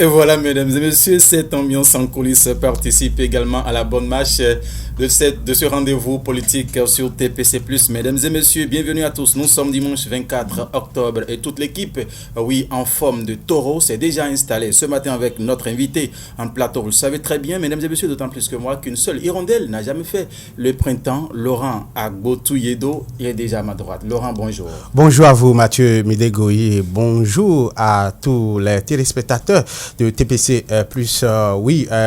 Et voilà, mesdames et messieurs, cette ambiance en coulisses participe également à la bonne marche de ce rendez-vous politique sur TPC+. Mesdames et messieurs, bienvenue à tous. Nous sommes dimanche 24 octobre et toute l'équipe, oui, en forme de taureau, s'est déjà installée ce matin avec notre invité en plateau. Vous le savez très bien, mesdames et messieurs, d'autant plus que moi, qu'une seule hirondelle n'a jamais fait le printemps. Laurent Agbotouyedo est déjà à ma droite. Laurent, bonjour. Bonjour à vous, Mathieu Midegoyi, et bonjour à tous les téléspectateurs de TPC+.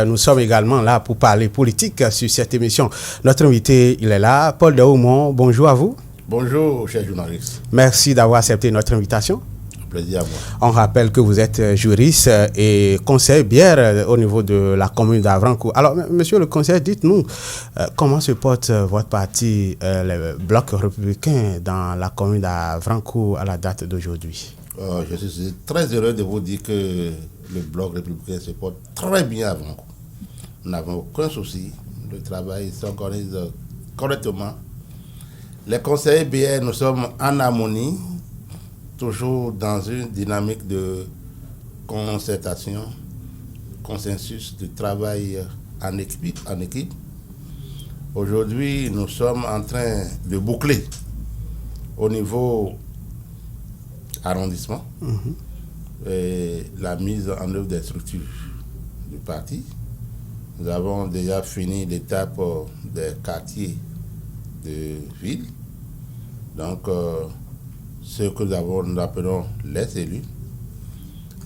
Nous sommes également là pour parler politique sur cette émission. Notre invité, il est là, Paul Daoumont. Bonjour à vous. Bonjour, cher journaliste. Merci d'avoir accepté notre invitation. Plaisir à moi. On rappelle que vous êtes juriste et conseiller bière au niveau de la commune d'Avrancourt. Alors, monsieur le conseiller, dites-nous comment se porte votre parti, le Bloc républicain, dans la commune d'Avrancourt à la date d'aujourd'hui? Je suis très heureux de vous dire que le Bloc républicain se porte très bien à Avrancourt. Nous n'avons aucun souci. Le travail s'organise correctement. Les conseillers BR, nous sommes en harmonie, toujours dans une dynamique de concertation, consensus, de travail en équipe. Aujourd'hui, nous sommes en train de boucler au niveau arrondissement et la mise en œuvre des structures du parti. Nous avons déjà fini l'étape des quartiers de ville. Donc, ce que nous appelons les élus.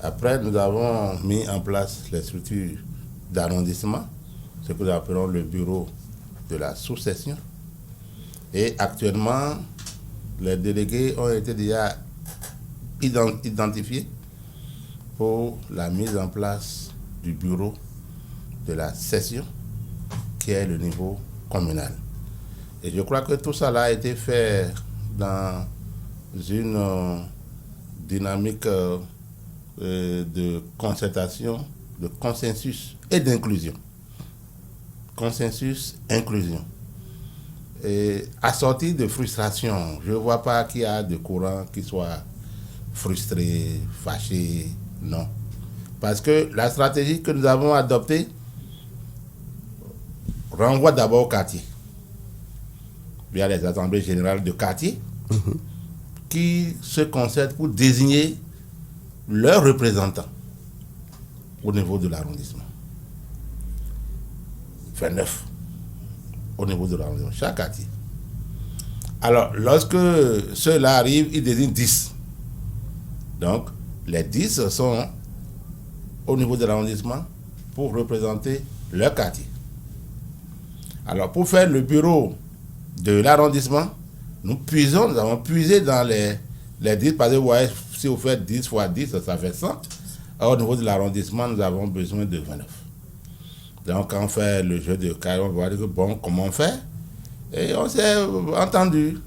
Après, nous avons mis en place les structures d'arrondissement, ce que nous appelons le bureau de la sous-section. Et actuellement, les délégués ont été déjà identifiés pour la mise en place du bureau de la session, qui est le niveau communal. Et je crois que tout ça a été fait dans une dynamique de concertation, de consensus et d'inclusion. Consensus, inclusion. Et assorti de frustration. Je ne vois pas qu'il y a de courant qui soit frustré, fâché, non. Parce que la stratégie que nous avons adoptée renvoie d'abord au quartier. Il y a les assemblées générales de quartier qui se concertent pour désigner leurs représentants au niveau de l'arrondissement. 29 au niveau de l'arrondissement, chaque quartier. Alors, lorsque ceux-là arrivent, ils désignent 10. Donc, les 10 sont au niveau de l'arrondissement pour représenter leur quartier. Alors, pour faire le bureau de l'arrondissement, nous avons puisé dans les 10, parce que vous voyez, si vous faites 10 fois 10, ça fait 100. Alors, au niveau de l'arrondissement, nous avons besoin de 29. Donc, quand on fait le jeu de cartes, on va dire que bon, comment on fait? Et on s'est entendu.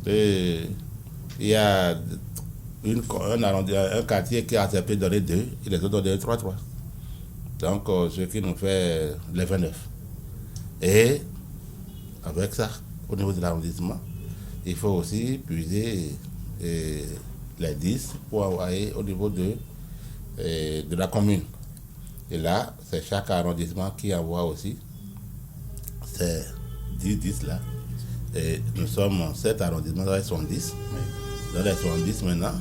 Et il y a un quartier qui a accepté de donner 2, et les autres ont donné 3. Donc, ce qui nous fait les 29. Et avec ça, au niveau de l'arrondissement, il faut aussi puiser les 10 pour envoyer au niveau de la commune. Et là, c'est chaque arrondissement qui envoie aussi ces 10 là. Et nous sommes 7 arrondissements, dans les 70. Dans les 70 maintenant,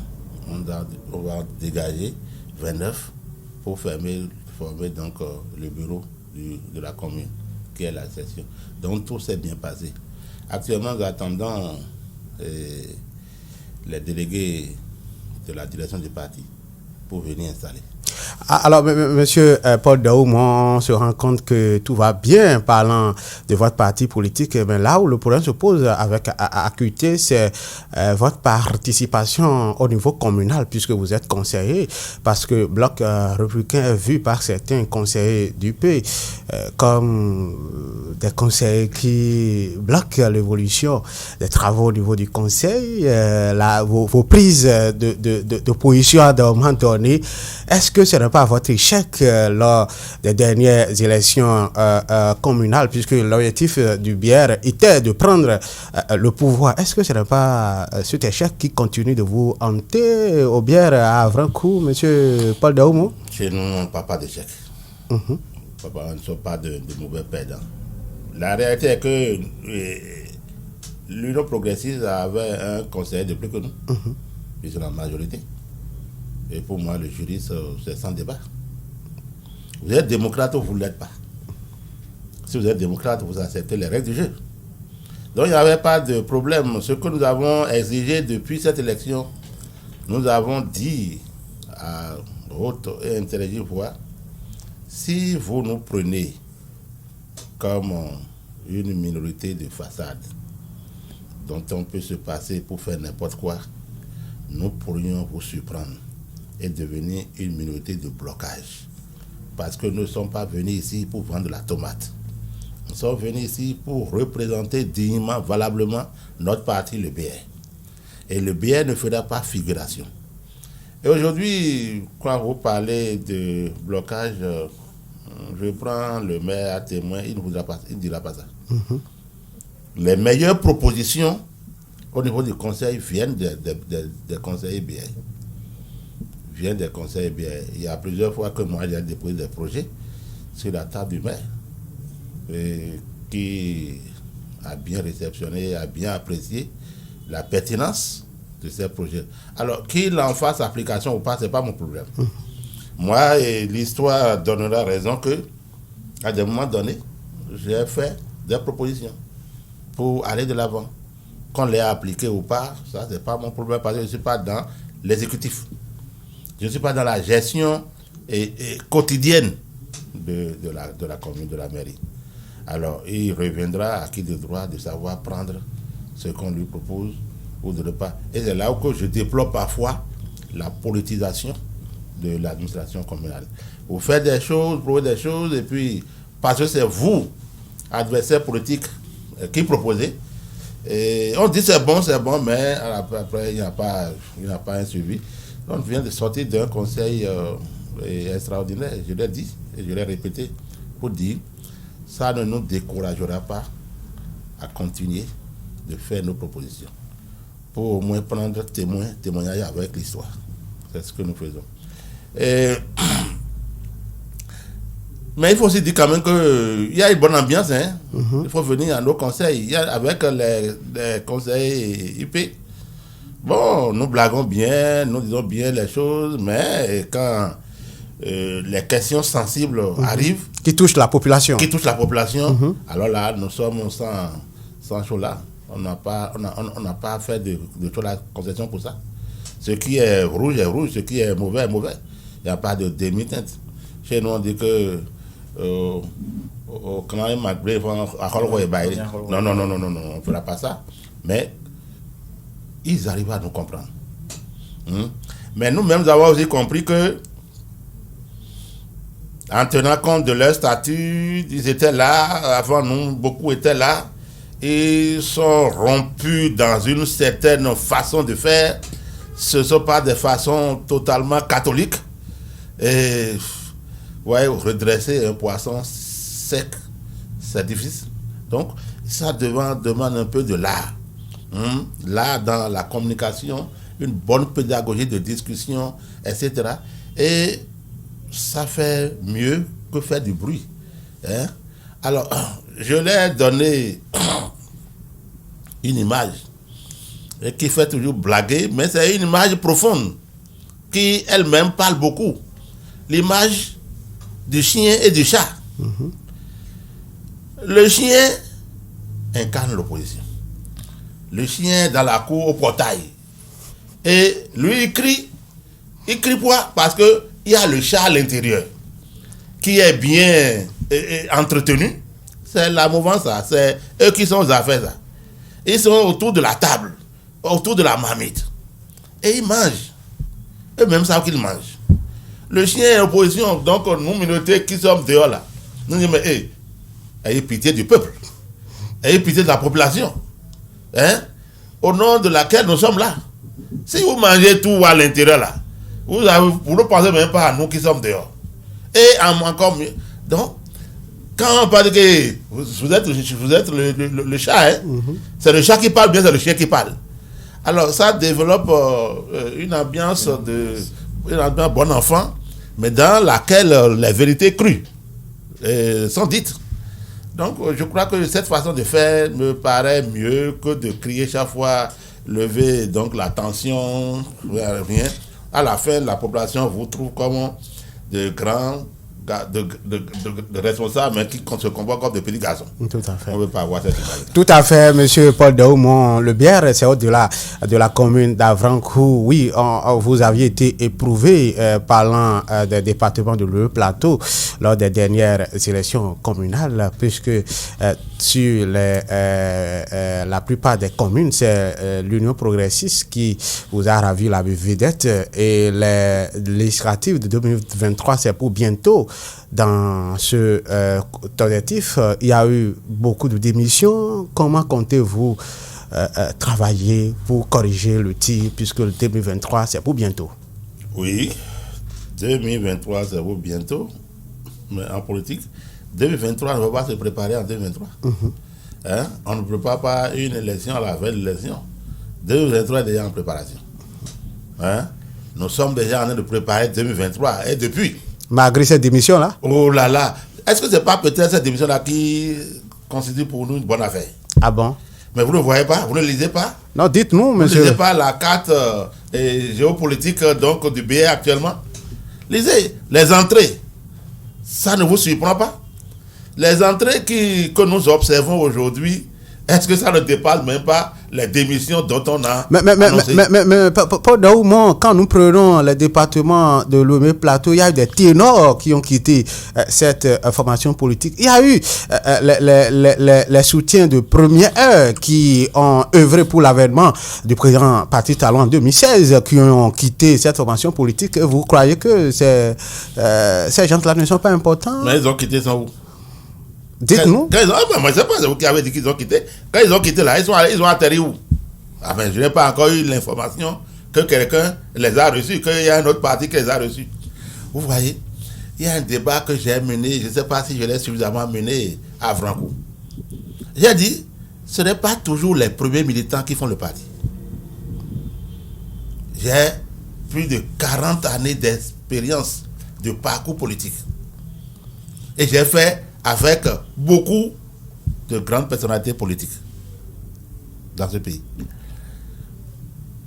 on va dégager 29 pour former donc le bureau de la commune, qui est la session. Donc tout s'est bien passé. Actuellement, nous attendons les délégués de la direction du parti pour venir installer. Alors, monsieur Paul Daoum, on se rend compte que tout va bien parlant de votre parti politique, mais là où le problème se pose avec acuité, c'est votre participation au niveau communal, puisque vous êtes conseiller, parce que Bloc républicain est vu par certains conseillers du pays comme des conseillers qui bloquent l'évolution des travaux au niveau du conseil, vos prises de position à un moment donné. Est-ce que ce n'est pas votre échec lors des dernières élections communales, puisque l'objectif du BR était de prendre le pouvoir? Est-ce que ce n'est pas cet échec qui continue de vous hanter au BR à Avrancourt, monsieur Paul Daoum? Chez nous, on ne parle pas d'échec. Papa, on ne sont pas de mauvais perdants. La réalité est que l'Union progressiste avait un conseiller de plus que nous. Ils sont la majorité. Et pour moi, le juriste, c'est sans débat. Vous êtes démocrate ou vous ne l'êtes pas. Si vous êtes démocrate, vous acceptez les règles du jeu. Donc il n'y avait pas de problème. Ce que nous avons exigé depuis cette élection, nous avons dit à haute et intelligible voix, si vous nous prenez comme une minorité de façade dont on peut se passer pour faire n'importe quoi, nous pourrions vous surprendre et devenir une minorité de blocage. Parce que nous ne sommes pas venus ici pour vendre la tomate. Nous sommes venus ici pour représenter dignement, valablement notre parti, le BR. Et le BR ne fera pas figuration. Et aujourd'hui, quand vous parlez de blocage, je prends le maire à témoin, il ne dira pas ça. Les meilleures propositions au niveau du conseil viennent des conseillers BR. Viennent des conseillers BR. Il y a plusieurs fois que moi j'ai déposé des projets sur la table du maire qui a bien réceptionné, a bien apprécié la pertinence de ces projets. Alors, qu'il en fasse application ou pas, ce n'est pas mon problème. Moi, l'histoire donnera raison que, à des moments donnés, j'ai fait des propositions pour aller de l'avant. Qu'on les a appliquées ou pas, ça, ce n'est pas mon problème parce que je ne suis pas dans l'exécutif. Je ne suis pas dans la gestion quotidienne de la commune, de la mairie. Alors, il reviendra à qui de droit de savoir prendre ce qu'on lui propose ou de ne pas. Et c'est là où je déplore parfois la politisation de l'administration communale. Vous faites des choses, vous proposez des choses, et puis, parce que c'est vous, adversaire politique, qui proposez, et on dit c'est bon, mais après, il n'y a pas un suivi. On vient de sortir d'un conseil extraordinaire, je l'ai dit, et je l'ai répété, pour dire, ça ne nous découragera pas à continuer de faire nos propositions, pour au moins prendre témoignage avec l'histoire. C'est ce que nous faisons. Mais il faut aussi dire quand même qu'il y a une bonne ambiance. Il faut venir à nos conseils. Avec les conseils IP, bon, nous blaguons bien, nous disons bien les choses, mais quand les questions sensibles arrivent, qui touchent la population, alors là, nous sommes sans chaud là. On n'a pas fait de toute la concession pour ça. Ce qui est rouge est rouge, ce qui est mauvais est mauvais. Il n'y a pas de demi-teinte. Chez nous, on dit que non, on ne fera pas ça. Mais ils arrivent à nous comprendre. Mais nous-mêmes avons aussi compris que, en tenant compte de leur statut, ils étaient là, avant nous, beaucoup étaient là, ils sont rompus dans une certaine façon de faire. Ce ne sont pas des façons totalement catholiques. Et ouais, redresser un poisson sec, c'est difficile. Donc, ça demande un peu de l'art. L'art dans la communication, une bonne pédagogie de discussion, etc. Et ça fait mieux que faire du bruit. Alors, je leur ai donné une image qui fait toujours blaguer, mais c'est une image profonde qui elle-même parle beaucoup. L'image du chien et du chat. Le chien incarne l'opposition. Le chien dans la cour au portail. Et lui, il crie. Il crie pourquoi? Parce que il y a le chat à l'intérieur qui est bien entretenu. C'est la mouvance, ça. C'est eux qui sont aux affaires, ça. Ils sont autour de la table, autour de la marmite. Et ils mangent. Eux-mêmes savent qu'ils mangent. Le chien est en opposition, donc nous, minorités qui sommes dehors là, nous disons, mais ayez pitié du peuple. Ayez pitié de la population. Hein? Au nom de laquelle nous sommes là. Si vous mangez tout à l'intérieur là, vous ne pensez même pas à nous qui sommes dehors. Et encore mieux. Donc, quand on parle que vous êtes le chat, hein? C'est le chat qui parle, bien c'est le chien qui parle. Alors ça développe une ambiance bon enfant, mais dans laquelle les vérités crues sont dites. Donc je crois que cette façon de faire me paraît mieux que de crier chaque fois, lever donc la tension, rien. À la fin, la population vous trouve comme de grands de responsables, mais qui se comportent comme de petits garçons. Tout à fait. On ne veut pas avoir cette image. Tout à fait, monsieur Paul Daoumon. Le Bière, c'est au-delà de la commune d'Avrancourt. Oui, vous aviez été éprouvé parlant des départements de l'E Plateau lors des dernières élections communales, puisque sur la plupart des communes, c'est l'Union progressiste qui vous a ravi la vedette, et les législatives de 2023, c'est pour bientôt. Dans ce objectif, il y a eu beaucoup de démissions. Comment comptez-vous travailler pour corriger le tir, puisque le 2023, c'est pour bientôt? Oui, 2023, c'est pour bientôt. Mais en politique, 2023, on ne va pas se préparer en 2023. Hein? On ne prépare pas une élection à la veille de l'élection. 2023 est déjà en préparation. Hein? Nous sommes déjà en train de préparer 2023. Et depuis... Malgré cette démission-là? Oh là là! Est-ce que ce n'est pas peut-être cette démission-là qui constitue pour nous une bonne affaire? Ah bon? Mais vous ne voyez pas? Vous ne lisez pas? Non, dites-nous, monsieur. Vous ne lisez pas la carte géopolitique donc, du BA actuellement? Lisez les entrées. Ça ne vous surprend pas? Les entrées que nous observons aujourd'hui, est-ce que ça ne dépasse même pas les démissions dont on a annoncé? Mais Paul Daoumon, quand nous prenons les départements de l'E Plateau, il y a eu des ténors qui ont quitté cette formation politique. Il y a eu les soutiens de première heure qui ont œuvré pour l'avènement du président Patrice Talon en 2016, qui ont quitté cette formation politique. Vous croyez que ces gens-là ne sont pas importants? Mais ils ont quitté sans où? Dites-nous. Moi, je sais pas, c'est vous qui avez dit qu'ils ont quitté. Quand ils ont quitté là, ils ont atterri où? Ah ben, je n'ai pas encore eu l'information que quelqu'un les a reçus, qu'il y a un autre parti qui les a reçus. Vous voyez, il y a un débat que j'ai mené, je ne sais pas si je l'ai suffisamment mené à Avrancourt. J'ai dit, ce n'est pas toujours les premiers militants qui font le parti. J'ai plus de 40 années d'expérience de parcours politique. Et j'ai fait avec beaucoup de grandes personnalités politiques dans ce pays.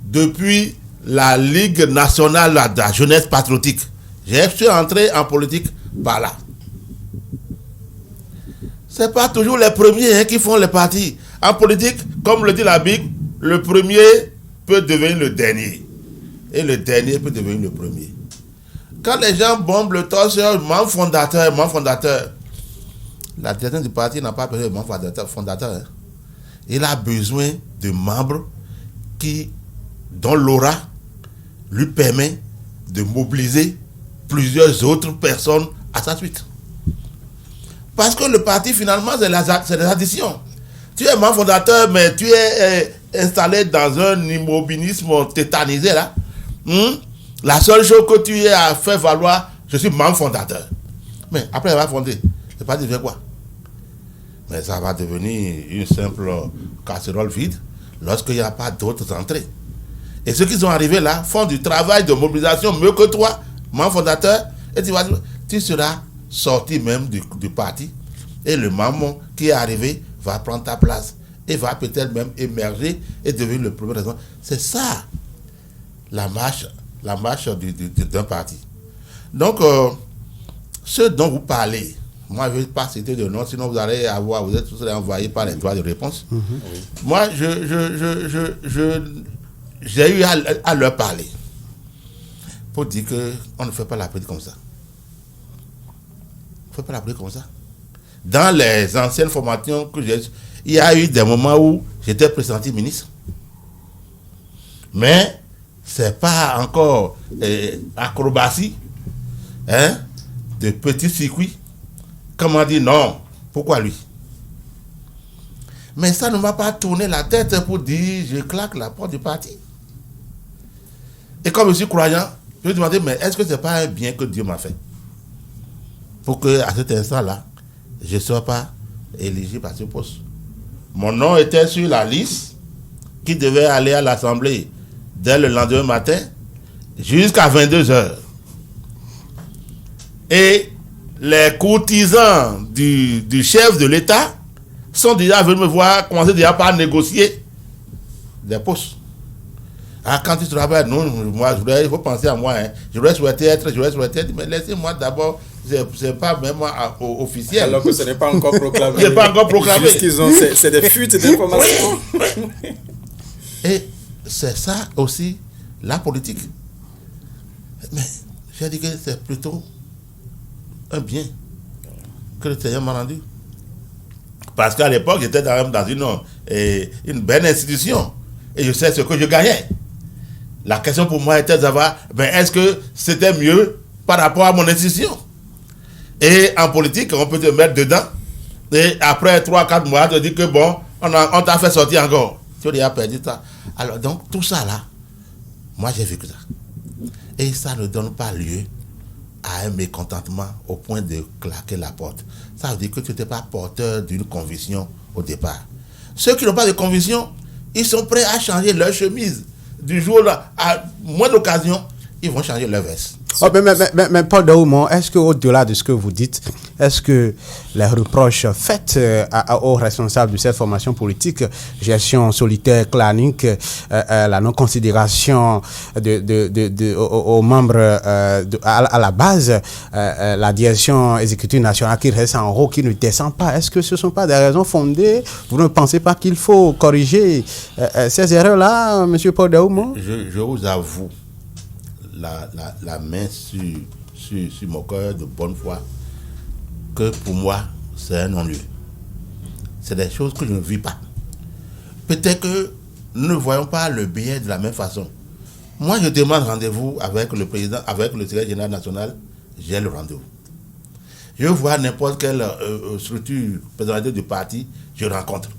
Depuis la Ligue nationale de la jeunesse patriotique, je suis entré en politique par là. Ce n'est pas toujours les premiers qui font les partis. En politique, comme le dit la Bible, le premier peut devenir le dernier. Et le dernier peut devenir le premier. Quand les gens bombent le torse, membre fondateur, la direction du parti n'a pas besoin de membre fondateur. Hein. Il a besoin de membres dont l'aura lui permet de mobiliser plusieurs autres personnes à sa suite. Parce que le parti, finalement, c'est des additions. Tu es membre fondateur, mais tu es installé dans un immobilisme tétanisé, là. La seule chose que tu as fait valoir, je suis membre fondateur. Mais après, il va fonder. Le parti devient quoi? Mais ça va devenir une simple casserole vide lorsqu'il n'y a pas d'autres entrées. Et ceux qui sont arrivés là font du travail de mobilisation mieux que toi, membre fondateur, et tu seras sorti même du parti. Et le membre qui est arrivé va prendre ta place et va peut-être même émerger et devenir le premier raison. C'est ça la marche d'un parti. Donc, ce dont vous parlez, moi, je ne vais pas citer de nom, sinon vous allez vous êtes tous envoyés par les droits de réponse. Moi, j'ai eu à leur parler. pour dire qu'on ne fait pas la politique comme ça. On ne fait pas la politique comme ça. Dans les anciennes formations que j'ai, il y a eu des moments où j'étais pressenti ministre. Mais ce n'est pas encore acrobatie, hein, de petits circuits. Comment dire non? Pourquoi lui? Mais ça ne m'a pas tourné la tête pour dire je claque la porte du parti. Et comme je suis croyant, je me demandais, mais est-ce que ce n'est pas un bien que Dieu m'a fait? Pour qu'à cet instant-là, je ne sois pas éligible à ce poste. Mon nom était sur la liste qui devait aller à l'Assemblée dès le lendemain matin jusqu'à 22h. Et les courtisans du chef de l'État sont déjà venus me voir, commencer déjà par négocier des postes. Ah, quand tu travailles, non, moi, il faut penser à moi. Hein. Je voudrais souhaiter être, mais laissez-moi d'abord, c'est pas même officiel. Alors que ce n'est pas encore proclamé. Ce n'est pas encore proclamé. Juste qu'ils ont, c'est des fuites d'informations. Et c'est ça aussi, la politique. Mais j'ai dit que c'est plutôt un bien que le Seigneur m'a rendu. Parce qu'à l'époque, j'étais dans une belle institution. Et je sais ce que je gagnais. La question pour moi était de savoir, est-ce que c'était mieux par rapport à mon institution? Et en politique, on peut te mettre dedans. Et après 3-4 mois, te dire que bon, on t'a fait sortir encore. Tu as déjà perdu ça. Alors donc, tout ça là, moi j'ai vécu ça. Et ça ne donne pas lieu à un mécontentement au point de claquer la porte. Ça veut dire que tu n'étais pas porteur d'une conviction au départ. Ceux qui n'ont pas de conviction, ils sont prêts à changer leur chemise. Du jour là, à moins d'occasion, ils vont changer leur veste. Oh, mais Paul Daoumon, est-ce qu'au-delà de ce que vous dites, est-ce que les reproches faits aux responsables de cette formation politique, gestion solitaire, clanique, la non-considération aux membres à la base, la direction exécutive nationale qui reste en haut, qui ne descend pas, est-ce que ce ne sont pas des raisons fondées? Vous ne pensez pas qu'il faut corriger ces erreurs-là, M. Paul Daoumon? Je vous avoue la main sur mon cœur de bonne foi que pour moi c'est un non-lieu. C'est des choses que je ne vis pas. Peut-être que nous ne voyons pas le bien de la même façon. Moi je demande rendez-vous avec le président, avec le secrétaire général national, j'ai le rendez-vous. Je vois n'importe quelle structure personnalité du parti, je rencontre,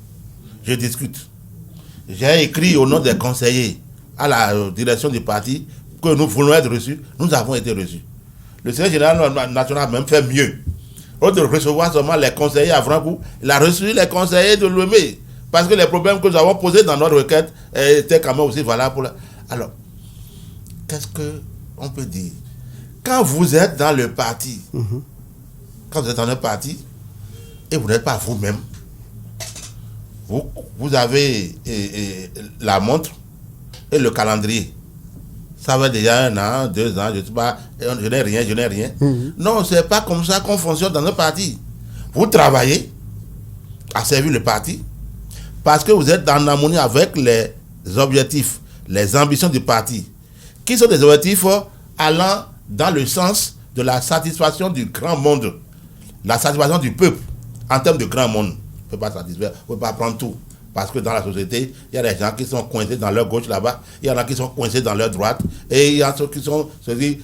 je discute. J'ai écrit au nom des conseillers à la direction du parti que nous voulons être reçus, nous avons été reçus. Le secrétaire général national a même fait mieux. Au lieu de recevoir seulement les conseillers à franc coup, il a reçu les conseillers de Lomé. Parce que les problèmes que nous avons posés dans notre requête étaient quand même aussi valables pour Alors, qu'est-ce qu'on peut dire? Quand vous êtes dans le parti, quand vous êtes dans un parti, et vous n'êtes pas vous-même, vous avez la montre et le calendrier. Ça va déjà 1 an, 2 ans, je ne sais pas, je n'ai rien. Non, ce n'est pas comme ça qu'on fonctionne dans un parti. Vous travaillez à servir le parti parce que vous êtes en harmonie avec les objectifs, les ambitions du parti, qui sont des objectifs allant dans le sens de la satisfaction du grand monde, la satisfaction du peuple en termes de grand monde. On ne peut pas satisfaire, on ne peut pas prendre tout. Parce que dans la société, il y a des gens qui sont coincés dans leur gauche là-bas, il y en a qui sont coincés dans leur droite, et il y en a ceux qui sont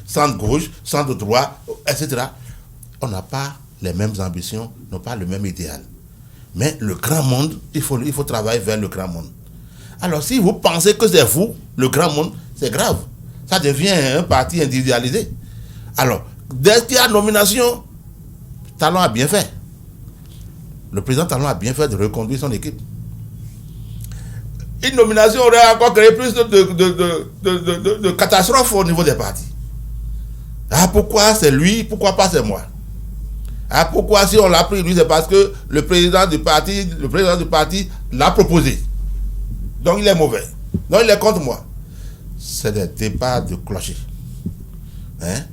centre-gauche, centre-droit, etc. On n'a pas les mêmes ambitions, n'ont pas le même idéal. Mais le grand monde, il faut travailler vers le grand monde. Alors si vous pensez que c'est vous, le grand monde, c'est grave. Ça devient un parti individualisé. Alors, dès qu'il y a nomination, Talon a bien fait. Le président Talon a bien fait de reconduire son équipe. Une nomination aurait encore créé plus de catastrophes au niveau des partis. Ah, pourquoi c'est lui, pourquoi pas c'est moi? Ah, pourquoi si on l'a pris lui, c'est parce que le président du parti l'a proposé. Donc il est mauvais. Donc il est contre moi. C'est des débats de clocher. Hein?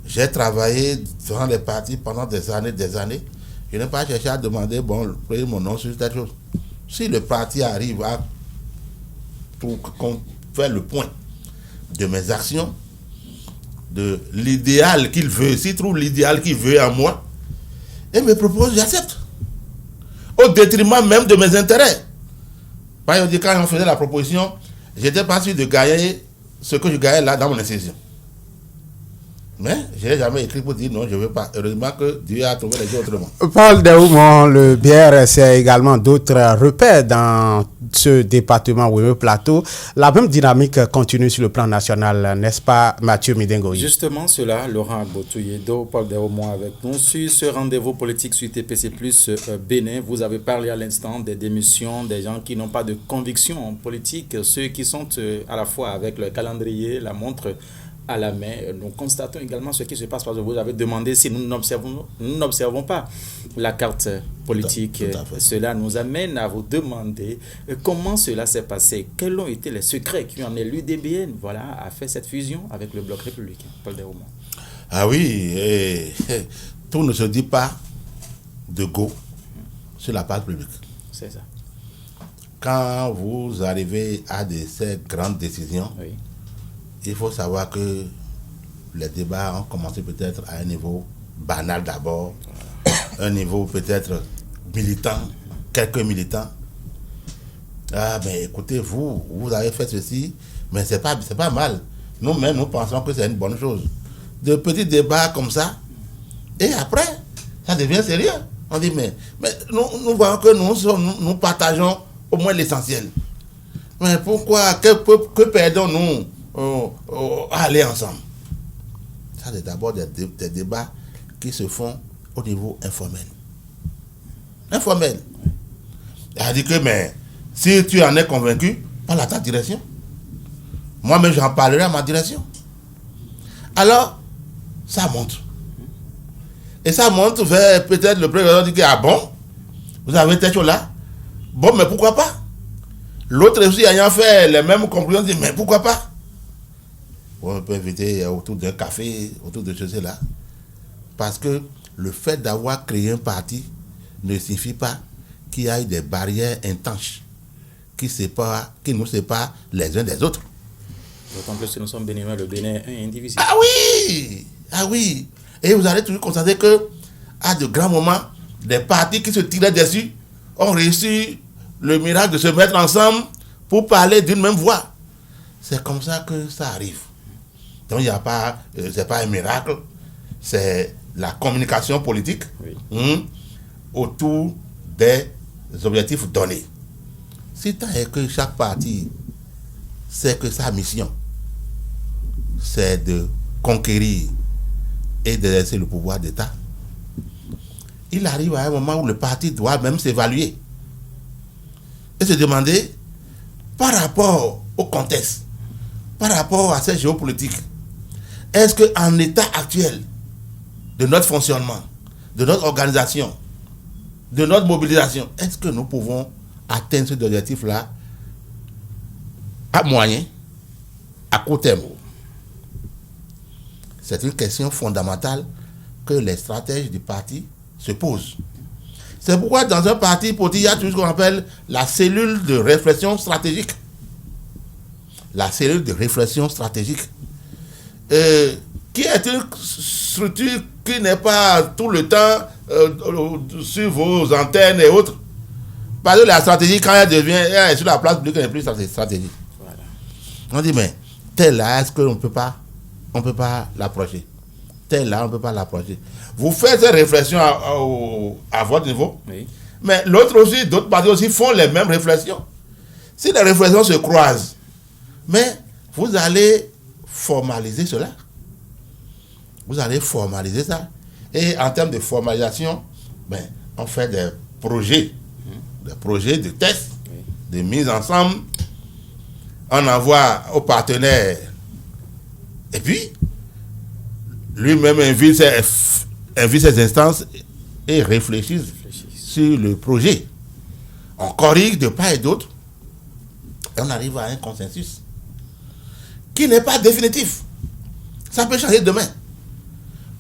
J'ai travaillé dans les partis pendant des années. Je n'ai pas cherché à demander, prenez mon nom sur cette chose. Si le parti arrive à pour qu'on fasse le point de mes actions, de l'idéal qu'il veut, s'il trouve l'idéal qu'il veut en moi, et me propose, j'accepte. Au détriment même de mes intérêts. Par exemple, quand on faisait la proposition, j'étais pas sûr de gagner ce que je gagnais là dans mon institution. Mais je n'ai jamais écrit pour dire non, je ne veux pas. Heureusement que Dieu a trouvé les yeux autrement. Paul Daoumon, le bière, c'est également d'autres repères dans ce département Ouémé Plateau. La même dynamique continue sur le plan national, n'est-ce pas, Mathieu Midengoyi? Justement, cela, Laurent Agbotouyedo, Paul Daoumon avec nous. Sur ce rendez-vous politique sur TPC+, Bénin, vous avez parlé à l'instant des démissions, des gens qui n'ont pas de conviction politique, ceux qui sont à la fois avec le calendrier, la montre à la main. Nous constatons également ce qui se passe parce que vous avez demandé si nous n'observons pas la carte politique. Tout à fait. Cela nous amène à vous demander comment cela s'est passé, quels ont été les secrets qui ont amené l'UDBN à faire cette fusion avec le Bloc républicain. Paul Daoumon. Ah oui, tout ne se dit pas de go sur la place publique. C'est ça. Quand vous arrivez à ces grandes décisions, Oui. il faut savoir que les débats ont commencé peut-être à un niveau banal d'abord, un niveau peut-être militant, quelques militants. Ah, mais écoutez, vous avez fait ceci, mais c'est pas mal. Nous-mêmes, nous pensons que c'est une bonne chose. De petits débats comme ça, et après, ça devient sérieux. On dit, mais nous voyons que nous partageons au moins l'essentiel. Mais pourquoi, que perdons-nous à aller ensemble? Ça, c'est d'abord des débats qui se font au niveau informel. Informel. Elle dit que, mais si tu en es convaincu, parle à ta direction. Moi-même, j'en parlerai à ma direction. Alors, ça monte. Et ça monte vers peut-être le président dit que, ah bon, vous avez telle chose là? Bon, mais pourquoi pas? L'autre aussi ayant fait les mêmes conclusions dit, mais pourquoi pas? On peut inviter autour d'un café, autour de ceci là. Parce que le fait d'avoir créé un parti ne signifie pas qu'il y ait des barrières intenses qui nous séparent les uns des autres. D'autant plus que nous sommes béninois, le Bénin est indivisible. Ah oui! Ah oui! Et vous allez toujours constater que, à de grands moments, des partis qui se tiraient dessus ont réussi le miracle de se mettre ensemble pour parler d'une même voix. C'est comme ça que ça arrive. Donc, il n'y a pas, c'est pas un miracle, c'est la communication politique autour des objectifs donnés. Si tant est que chaque parti sait que sa mission, c'est de conquérir et d'exercer le pouvoir d'État, il arrive à un moment où le parti doit même s'évaluer et se demander, par rapport au contexte, par rapport à cette géopolitique, est-ce qu'en état actuel de notre fonctionnement, de notre organisation, de notre mobilisation, est-ce que nous pouvons atteindre cet objectif-là à moyen, à court terme? C'est une question fondamentale que les stratèges du parti se posent. C'est pourquoi dans un parti politique, il y a toujours ce qu'on appelle la cellule de réflexion stratégique. La cellule de réflexion stratégique. Qui est une structure qui n'est pas tout le temps sur vos antennes et autres. Parce que la stratégie, quand elle est sur la place publique, elle n'est plus stratégique. Voilà. On dit, mais tel là, est-ce qu'on ne peut pas l'approcher? Tel là, on ne peut pas l'approcher. Vous faites cette réflexion à votre niveau, oui. Mais l'autre aussi, d'autres partis aussi font les mêmes réflexions. Si les réflexions se croisent, mais vous allez formaliser cela. Vous allez formaliser ça. Et en termes de formalisation, on fait des projets de tests, de mise ensemble. On envoie aux partenaires. Et puis, lui-même invite ces instances et réfléchit sur le projet. On corrige de part et d'autre. Et on arrive à un consensus qui n'est pas définitif. Ça peut changer demain.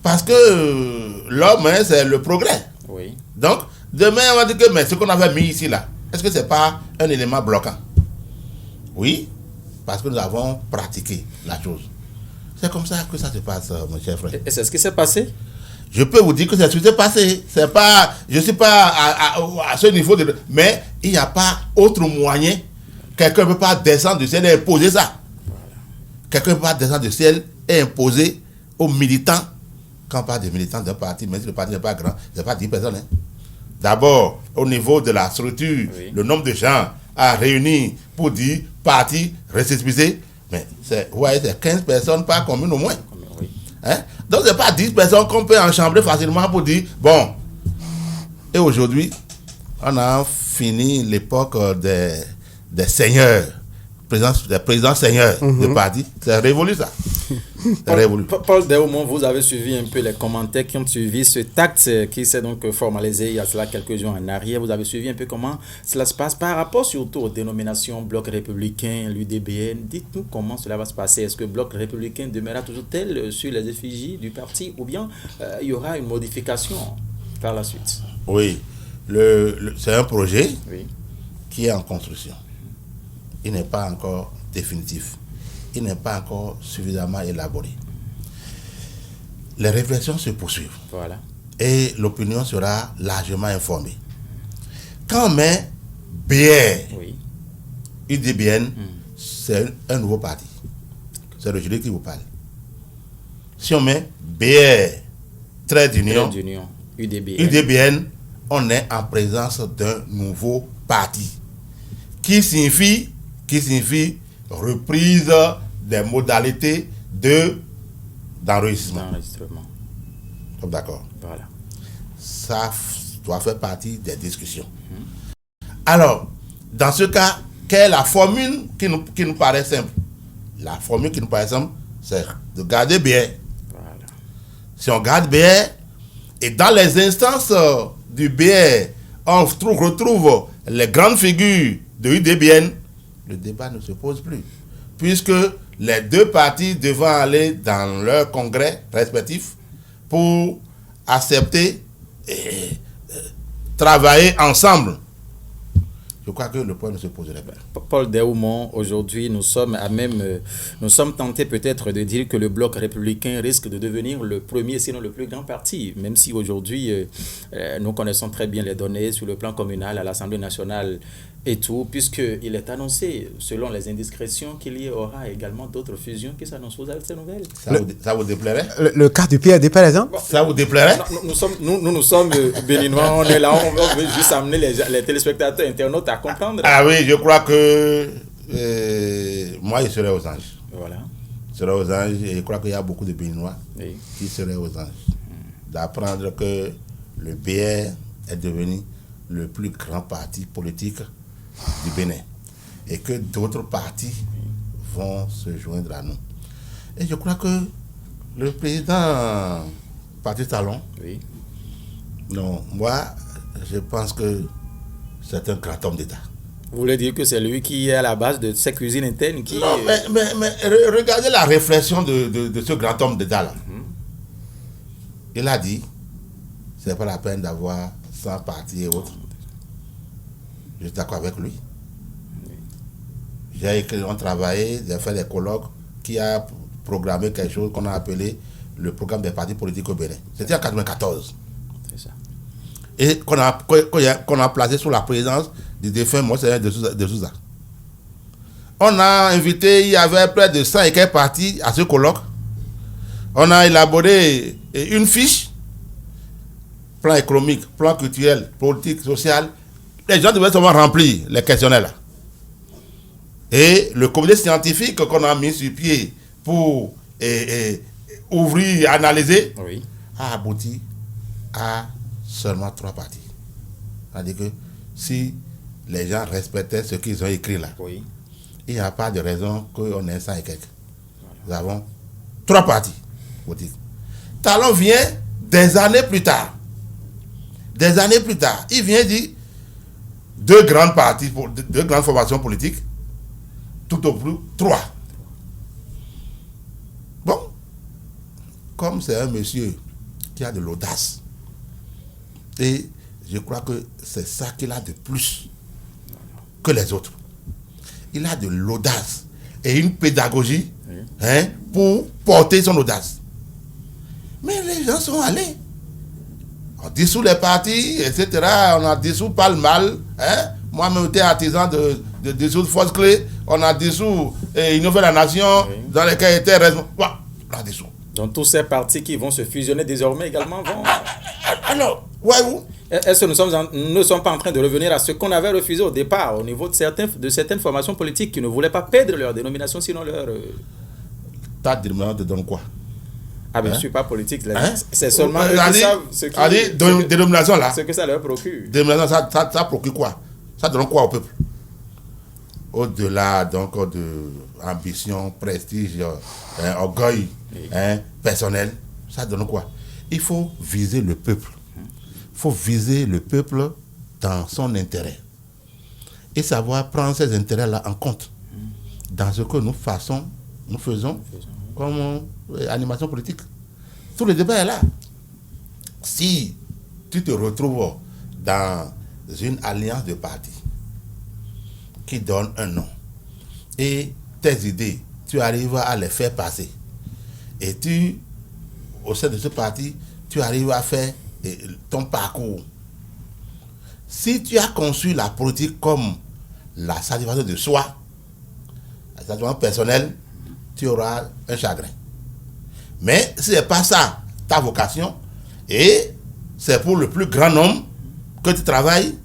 Parce que l'homme, c'est le progrès. Oui. Donc, demain, on va dire que ce qu'on avait mis ici, là, est-ce que ce n'est pas un élément bloquant? Oui, parce que nous avons pratiqué la chose. C'est comme ça que ça se passe, mon cher frère. Et c'est ce qui s'est passé? Je peux vous dire que c'est ce qui s'est passé. C'est pas, je ne suis pas à ce niveau, mais il n'y a pas autre moyen. Quelqu'un ne peut pas descendre du ciel et imposer ça. Quelqu'un ne peut pas descendre du ciel et imposer aux militants, quand on parle des militants d'un parti, même si le parti n'est pas grand, ce n'est pas 10 personnes. Hein. D'abord, au niveau de la structure, le nombre de gens à réunir pour dire parti récépissé, mais c'est 15 personnes par commune au moins. Oui. Hein? Donc, ce n'est pas 10 personnes qu'on peut enchambrer facilement pour dire, bon, et aujourd'hui, on a fini l'époque des seigneurs, des présidents seigneurs de parti. C'est révolu ça. C'est révolu. Paul Déaumont, vous avez suivi un peu les commentaires qui ont suivi ce acte qui s'est donc formalisé il y a cela quelques jours en arrière. Vous avez suivi un peu comment cela se passe par rapport surtout aux dénominations Bloc républicain, l'UDBN. Dites-nous comment cela va se passer. Est-ce que Bloc républicain demeurera toujours tel sur les effigies du parti ou bien il y aura une modification par la suite? Oui, c'est un projet qui est en construction. Il n'est pas encore définitif. Il n'est pas encore suffisamment élaboré. Les réflexions se poursuivent. Voilà. Et l'opinion sera largement informée. Quand on met BR, UDBN, c'est un nouveau parti. C'est le jury qui vous parle. Si on met BR, trait d'union, UDBN, on est en présence d'un nouveau parti. Qui signifie reprise des modalités d'enregistrement. D'accord. Voilà. Ça doit faire partie des discussions. Alors, dans ce cas, quelle est la formule qui nous paraît simple? La formule qui nous paraît simple, c'est de garder BR. Voilà. Si on garde BR, et dans les instances du BR, on retrouve les grandes figures de UDBN, le débat ne se pose plus. Puisque les deux partis devront aller dans leur congrès respectif pour accepter et travailler ensemble. Je crois que le point ne se poserait pas. Paul Déaumont, aujourd'hui, nous sommes tentés peut-être de dire que le Bloc républicain risque de devenir le premier, sinon le plus grand parti, même si aujourd'hui, nous connaissons très bien les données sur le plan communal à l'Assemblée nationale et tout, puisqu'il est annoncé, selon les indiscrétions, qu'il y aura également d'autres fusions qui s'annoncent. Vous avez ces nouvelles? Ça vous déplairait? Le cas du PRD, par exemple? Ça vous déplairait? Nous sommes béninois, on est là, on veut juste amener les téléspectateurs, internautes à comprendre. Ah oui, je crois que moi, je serai aux anges. Voilà. Je serai aux anges et je crois qu'il y a beaucoup de béninois qui seraient aux anges. D'apprendre que le BR est devenu le plus grand parti politique du Bénin et que d'autres partis vont se joindre à nous. Et je crois que le président Patrice Talon, non, moi, je pense que c'est un grand homme d'État. Vous voulez dire que c'est lui qui est à la base de cette cuisine interne qui... Non, mais regardez la réflexion de ce grand homme d'État-là. Il a dit, c'est pas la peine d'avoir 100 partis et autres. Je suis d'accord avec lui. On travaillé, j'ai fait des colloques qui a programmé quelque chose qu'on a appelé le programme des partis politiques au Bénin. C'était en 1994. C'est ça. Et qu'on a placé sous la présidence du défunt Monseigneur de Souza. On a invité, il y avait près de 100 et quelques partis à ce colloque. On a élaboré une fiche, plan économique, plan culturel, politique, social. Les gens devaient seulement remplir les questionnaires là. Et le comité scientifique qu'on a mis sur pied pour ouvrir, analyser, a abouti à seulement 3 parties. C'est-à-dire que si les gens respectaient ce qu'ils ont écrit là, il n'y a pas de raison qu'on ait 100 et quelques. Nous avons 3 parties politiques. Talon vient des années plus tard. Il vient dire 2 grandes parties, 2 grandes formations politiques, tout au plus 3. Bon, comme c'est un monsieur qui a de l'audace, et je crois que c'est ça qu'il a de plus que les autres. Il a de l'audace et une pédagogie pour porter son audace. Mais les gens sont allés. On dissout les partis, etc. On a dissous pas le mal. Moi-même, j'étais artisan de dissoudre Force Clé. On a dissous Innover la Nation, dans lesquels était responsable. On a dissous. Donc tous ces partis qui vont se fusionner désormais également vont... Alors, voyez-vous, est-ce que nous ne sommes pas en train de revenir à ce qu'on avait refusé au départ au niveau de certaines formations politiques qui ne voulaient pas perdre leur dénomination, sinon leur... Ta dénomination te donne quoi? Ah ben je ne suis pas politique, c'est seulement eux qui savent dénomination là. Ce que ça leur procure. Dénomination, ça procure quoi? Ça donne quoi au peuple? Au-delà donc de ambition, prestige, orgueil personnel, ça donne quoi? Il faut viser le peuple. Il faut viser le peuple dans son intérêt. Et savoir prendre ces intérêts-là en compte dans ce que nous faisons comme animation politique. Tout le débat est là. Si tu te retrouves dans une alliance de partis qui donne un nom et tes idées, tu arrives à les faire passer et au sein de ce parti, tu arrives à faire ton parcours. Si tu as conçu la politique comme la satisfaction de soi, la satisfaction personnelle, tu auras un chagrin. Mais si ce n'est pas ça ta vocation, et c'est pour le plus grand nombre que tu travailles,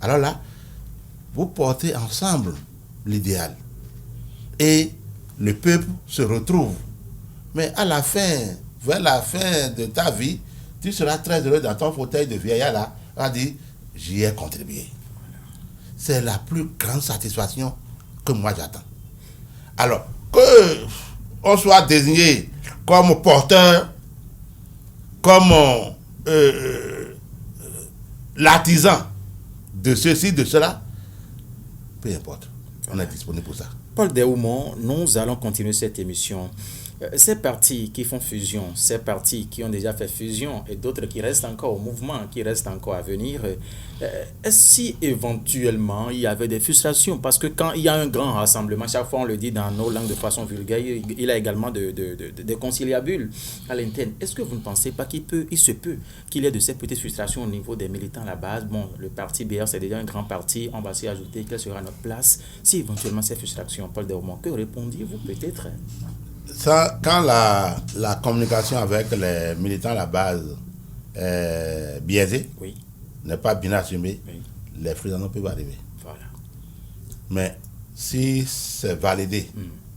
alors là, vous portez ensemble l'idéal. Et le peuple se retrouve. Mais à la fin, vers la fin de ta vie, tu seras très heureux dans ton fauteuil de vieillard là, à dire, j'y ai contribué. C'est la plus grande satisfaction que moi j'attends. Alors, que on soit désigné comme porteur, comme l'artisan de ceci, de cela, peu importe, on est disponible pour ça. Paul Déoumont, nous allons continuer cette émission. Ces partis qui font fusion, ces partis qui ont déjà fait fusion et d'autres qui restent encore au mouvement, qui restent encore à venir, si éventuellement il y avait des frustrations, parce que quand il y a un grand rassemblement, chaque fois on le dit dans nos langues de façon vulgaire, il y a également des conciliabules à l'interne. Est-ce que vous ne pensez pas qu'il se peut qu'il y ait de ces petites frustrations au niveau des militants à la base? Bon, le parti BR c'est déjà un grand parti, on va s'y ajouter, quelle sera notre place? Si éventuellement ces frustrations, Paul Déoumont, que répondiez-vous peut-être? Ça, quand la communication avec les militants à la base est biaisée, n'est pas bien assumée, les frustrations peuvent arriver. Voilà. Mais si c'est validé,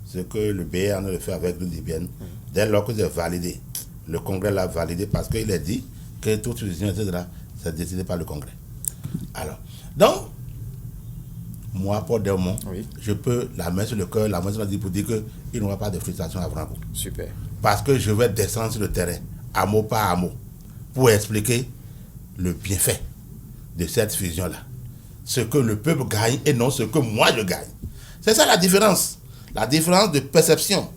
ce que le BR le fait avec l'UDIBN, dès lors que c'est validé, le Congrès l'a validé parce qu'il est dit que toute fusion, etc., c'est décidé par le Congrès. Alors, donc, moi, Paul Déoumont, je peux la main sur le cœur, la main sur la tête pour dire qu'il n'y aura pas de frustration à Franco. Super. Parce que je vais descendre sur le terrain, à mot par à mot, pour expliquer le bienfait de cette fusion-là. Ce que le peuple gagne et non ce que moi je gagne. C'est ça la différence. La différence de perception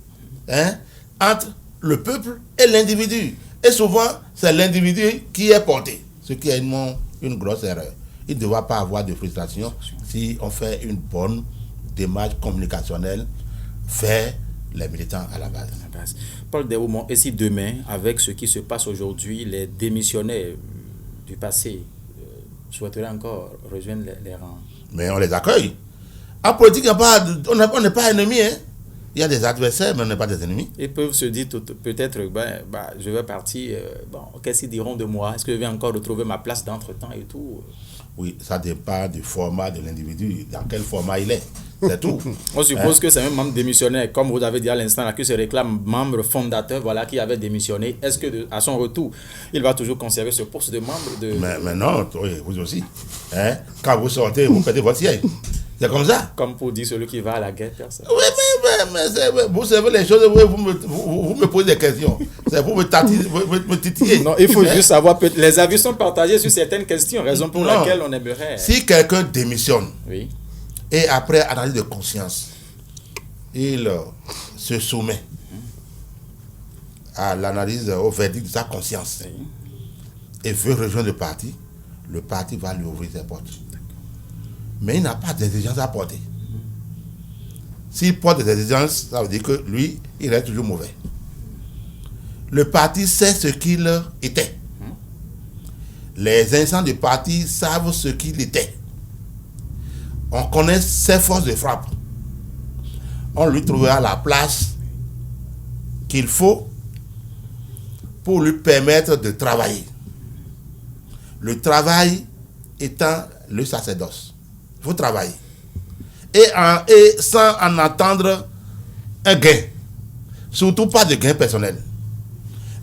entre le peuple et l'individu. Et souvent, c'est l'individu qui est porté. Ce qui est une grosse erreur. Il ne doit pas avoir de frustration si on fait une bonne démarche communicationnelle vers les militants à la base. Paul Déoumont, et si demain, avec ce qui se passe aujourd'hui, les démissionnaires du passé souhaiteraient encore rejoindre les rangs? Mais on les accueille. En politique, on n'est pas ennemis. Il y a des adversaires, mais on n'est pas des ennemis. Ils peuvent se dire peut-être, je vais partir, qu'est-ce qu'ils diront de moi? Est-ce que je vais encore retrouver ma place d'entre-temps et tout? Oui, ça dépend du format de l'individu, dans quel format il est. C'est tout. On suppose que c'est un membre démissionnaire, comme vous avez dit à l'instant, là, que se réclame membre fondateur, voilà, qui avait démissionné. Est-ce que à son retour, il va toujours conserver ce poste de membre de... Mais non, vous aussi. Quand vous sortez, vous perdez votre siège. C'est comme ça. Comme pour dire celui qui va à la guerre, personne. Oui, mais vous savez les choses, vous me posez des questions. C'est pour me titiller. Non, il faut juste savoir, les avis sont partagés sur certaines questions, raison pour laquelle on aimerait... Si quelqu'un démissionne, et après analyse de conscience, il se soumet à l'analyse, au verdict de sa conscience, et veut rejoindre le parti va lui ouvrir ses portes. Mais il n'a pas d'exigence à porter. S'il porte des exigences, ça veut dire que lui, il est toujours mauvais. Le parti sait ce qu'il était. Les instants du parti savent ce qu'il était. On connaît ses forces de frappe. On lui trouvera la place qu'il faut pour lui permettre de travailler. Le travail étant le sacerdoce. Il faut travailler. Et sans en attendre un gain. Surtout pas de gain personnel.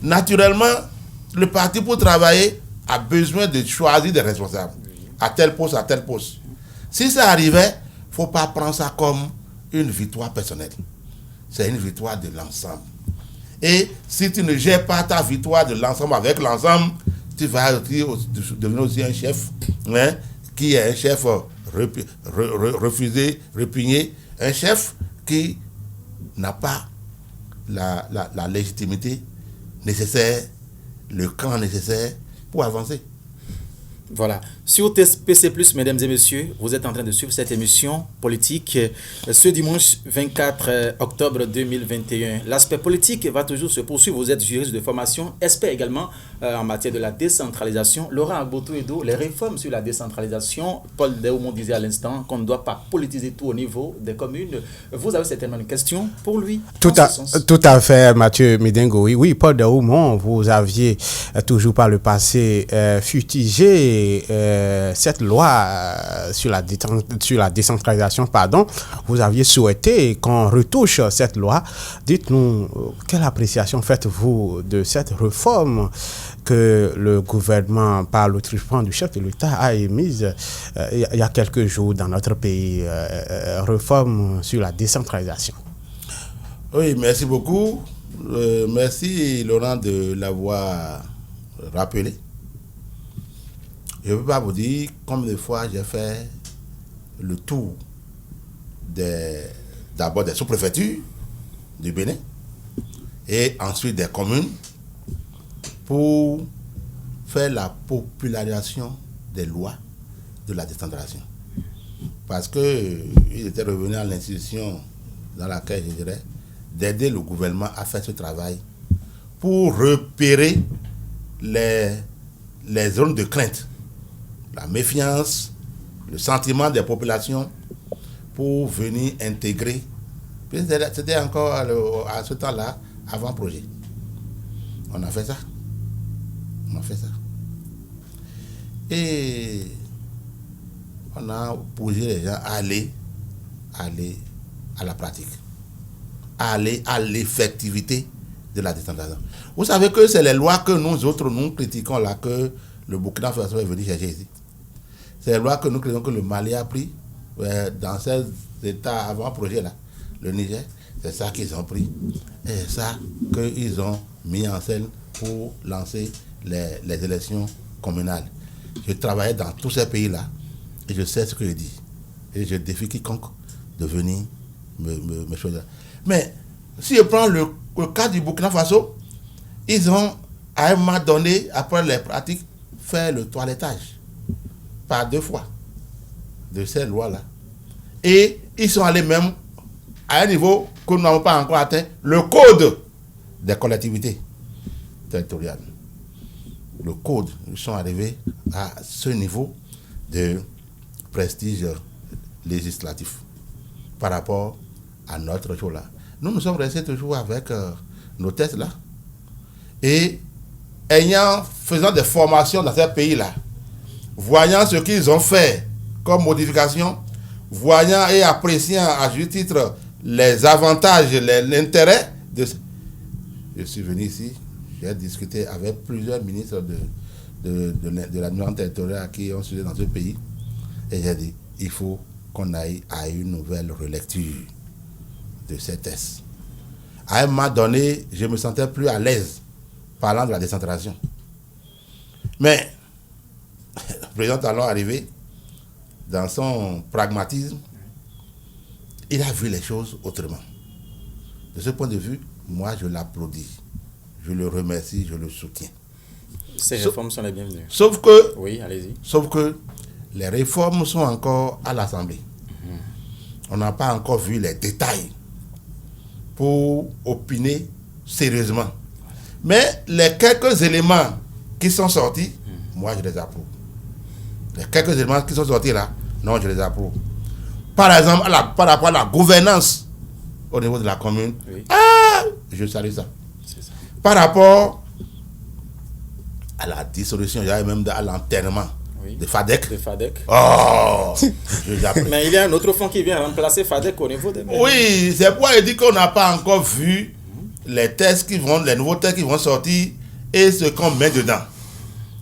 Naturellement, le parti pour travailler a besoin de choisir des responsables. À tel poste, à tel poste. Si ça arrivait, il ne faut pas prendre ça comme une victoire personnelle. C'est une victoire de l'ensemble. Et si tu ne gères pas ta victoire de l'ensemble avec l'ensemble, tu vas devenir aussi un chef, hein, qui est un chef refusé, répugné, un chef qui n'a pas la légitimité nécessaire, le camp nécessaire pour avancer. Voilà. Sur TPC+, mesdames et messieurs, vous êtes en train de suivre cette émission politique ce dimanche 24 octobre 2021. L'aspect politique va toujours se poursuivre. Vous êtes juriste de formation, expert également en matière de la décentralisation. Laurent Agboto-Edo, les réformes sur la décentralisation, Paul Dehoumont disait à l'instant qu'on ne doit pas politiser tout au niveau des communes. Vous avez certainement une question pour lui? Tout à fait, Mathieu Midengo. Oui, Paul Dehoumont, vous aviez toujours par le passé fustigé cette loi sur la décentralisation, vous aviez souhaité qu'on retouche cette loi. Dites-nous, quelle appréciation faites-vous de cette réforme que le gouvernement, par l'autrichement du chef de l'État, a émise il y a quelques jours dans notre pays, réforme sur la décentralisation? Oui, merci beaucoup. Merci Laurent de l'avoir rappelé. Je ne peux pas vous dire combien de fois j'ai fait le tour d'abord des sous-préfectures du Bénin et ensuite des communes pour faire la popularisation des lois de la décentralisation. Parce qu'il était revenu à l'institution dans laquelle je dirais d'aider le gouvernement à faire ce travail pour repérer les zones de crainte, la méfiance, le sentiment des populations pour venir intégrer. C'était encore à ce temps-là, avant projet. On a fait ça. Et on a poussé les gens à aller à la pratique, à aller à l'effectivité de la décentralisation. Vous savez que c'est les lois que nous autres, nous critiquons là, que le Burkina Faso est venu chercher ici. C'est les lois que nous critiquons que le Mali a pris dans ces états avant projet là, le Niger, c'est ça qu'ils ont pris. Et c'est ça qu'ils ont mis en scène pour lancer les élections communales. Je travaillais dans tous ces pays-là et je sais ce que je dis. Et je défie quiconque de venir me choisir. Mais si je prends le cas du Burkina Faso, ils ont, à un moment donné, après les pratiques, fait le toilettage par 2 fois de ces lois-là. Et ils sont allés même à un niveau que nous n'avons pas encore atteint, le code des collectivités territoriales. Le code, ils sont arrivés à ce niveau de prestige législatif par rapport à notre chose là. Nous sommes restés toujours avec nos tests là. Et faisant des formations dans ces pays-là, voyant ce qu'ils ont fait comme modification, voyant et appréciant à juste titre les avantages, l'intérêt de... Je suis venu ici, j'ai discuté avec plusieurs ministres de l'administration territoriale qui ont suivi dans ce pays, et j'ai dit, il faut qu'on aille à une nouvelle relecture de ces tests. À un moment donné, je me sentais plus à l'aise parlant de la décentralisation. Mais le président Talon arrivé, dans son pragmatisme, il a vu les choses autrement. De ce point de vue, moi je l'applaudis, je le remercie, je le soutiens. Ces réformes sont les bienvenues. Sauf que, oui, allez-y. Sauf que les réformes sont encore à l'Assemblée. on n'a pas encore vu les détails pour opiner sérieusement. Mais les quelques éléments qui sont sortis, moi je les approuve. Les quelques éléments qui sont sortis là, non, je les approuve. Par exemple, par rapport à la gouvernance au niveau de la commune, oui. Je salue ça. Ça. Par rapport à la dissolution, il y a même à l'enterrement de FADEC. Oh, mais il y a un autre fonds qui vient remplacer FADEC au niveau des maires. Oui, c'est pourquoi il dit qu'on n'a pas encore vu les nouveaux textes qui vont sortir et ce qu'on met dedans.